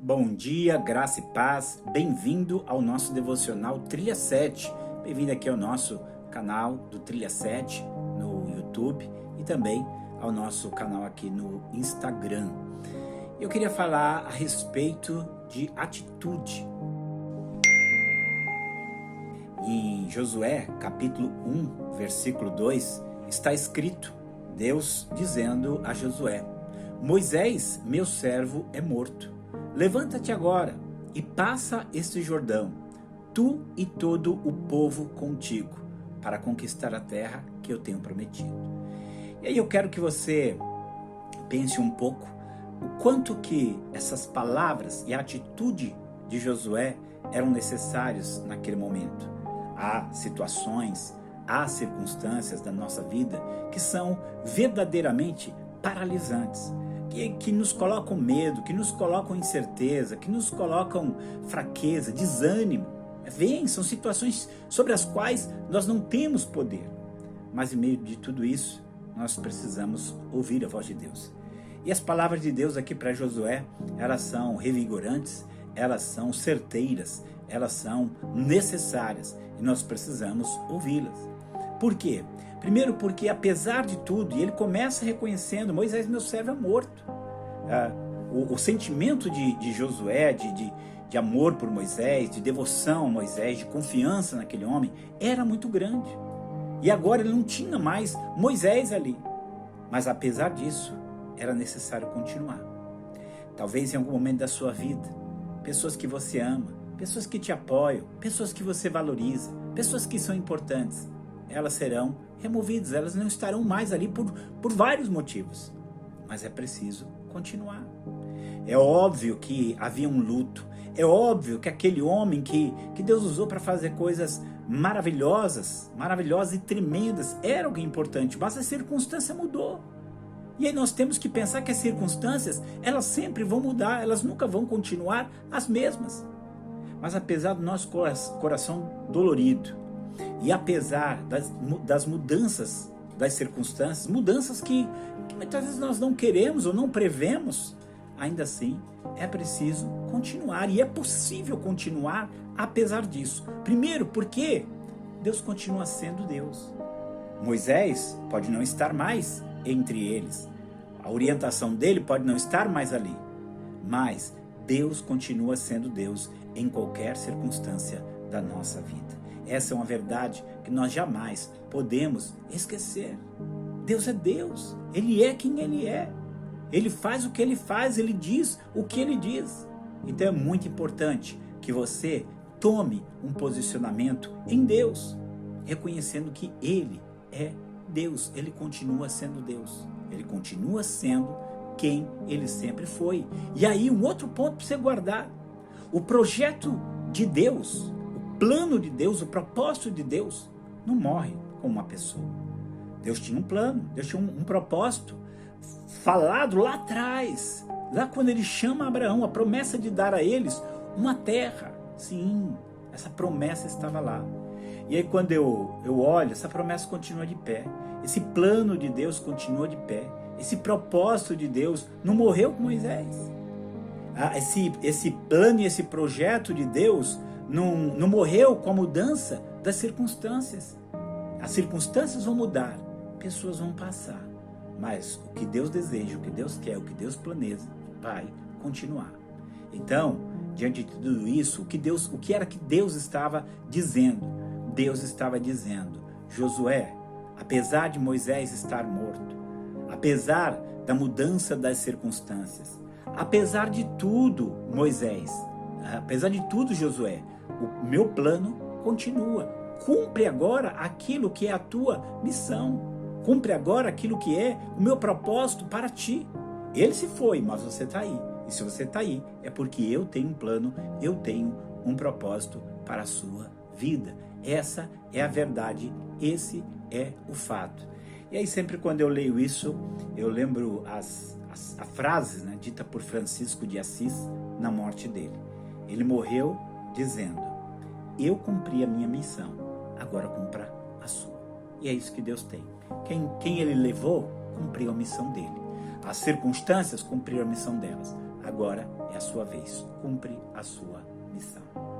Bom dia, graça e paz, bem-vindo ao nosso devocional Trilha 7, bem-vindo aqui ao nosso canal do Trilha 7 no YouTube e também ao nosso canal aqui no Instagram. Eu queria falar a respeito de atitude. Em Josué, capítulo 1, versículo 2, está escrito, Deus dizendo a Josué, Moisés, meu servo, é morto. Levanta-te agora e passa este Jordão, tu e todo o povo contigo, para conquistar a terra que eu tenho prometido. E aí eu quero que você pense um pouco o quanto que essas palavras e a atitude de Josué eram necessários naquele momento. Há situações, há circunstâncias da nossa vida que são verdadeiramente paralisantes, que nos colocam medo, que nos colocam incerteza, que nos colocam fraqueza, desânimo. São situações sobre as quais nós não temos poder. Mas em meio de tudo isso, nós precisamos ouvir a voz de Deus. E as palavras de Deus aqui para Josué, elas são revigorantes, elas são certeiras, elas são necessárias e nós precisamos ouvi-las. Por quê? Primeiro porque apesar de tudo, e ele começa reconhecendo, Moisés meu servo é morto. O sentimento de Josué, de amor por Moisés, de devoção a Moisés, de confiança naquele homem, era muito grande. E agora ele não tinha mais Moisés ali. Mas apesar disso, era necessário continuar. Talvez em algum momento da sua vida, pessoas que você ama, pessoas que te apoiam, pessoas que você valoriza, pessoas que são importantes, elas serão removidas, elas não estarão mais ali por vários motivos. Mas é preciso continuar. É óbvio que havia um luto, é óbvio que aquele homem que Deus usou para fazer coisas maravilhosas e tremendas, era alguém importante, mas a circunstância mudou. E aí nós temos que pensar que as circunstâncias, elas sempre vão mudar, elas nunca vão continuar as mesmas. Mas apesar do nosso coração dolorido, e apesar das mudanças das circunstâncias, mudanças que muitas vezes nós não queremos ou não prevemos, ainda assim é preciso continuar. E é possível continuar apesar disso. Primeiro porque Deus continua sendo Deus. Moisés pode não estar mais entre eles. A orientação dele pode não estar mais ali. Mas Deus continua sendo Deus em qualquer circunstância da nossa vida. Essa é uma verdade que nós jamais podemos esquecer. Deus é Deus, Ele é quem Ele é. Ele faz o que Ele faz, Ele diz o que Ele diz. Então é muito importante que você tome um posicionamento em Deus, reconhecendo que Ele é Deus, Ele continua sendo Deus. Ele continua sendo quem Ele sempre foi. E aí um outro ponto para você guardar. O projeto de Deus, o plano de Deus, o propósito de Deus, não morre com uma pessoa. Deus tinha um plano, Deus tinha um propósito, falado lá atrás, lá quando Ele chama Abraão, a promessa de dar a eles uma terra. Sim, essa promessa estava lá. E aí quando eu olho, essa promessa continua de pé, esse plano de Deus continua de pé, esse propósito de Deus não morreu com Moisés. Esse plano e esse projeto de Deus não morreu com a mudança das circunstâncias. As circunstâncias vão mudar, pessoas vão passar, mas o que Deus deseja, o que Deus quer, o que Deus planeja, vai continuar. Então, diante de tudo isso, o que era que Deus estava dizendo? Deus estava dizendo, Josué, apesar de Moisés estar morto, apesar da mudança das circunstâncias, apesar de tudo, Moisés, apesar de tudo, Josué, o meu plano continua. Cumpre agora aquilo que é a tua missão. Cumpre agora aquilo que é o meu propósito para ti. Ele se foi, mas você está aí. E se você está aí, é porque eu tenho um plano, eu tenho um propósito para a sua vida. Essa é a verdade, esse é o fato. E aí sempre quando eu leio isso, eu lembro a frase, né, dita por Francisco de Assis na morte dele. Ele morreu dizendo, eu cumpri a minha missão, agora cumpra a sua. E é isso que Deus tem. Quem Ele levou, cumpriu a missão dele. As circunstâncias cumpriram a missão delas. Agora é a sua vez, cumpre a sua missão.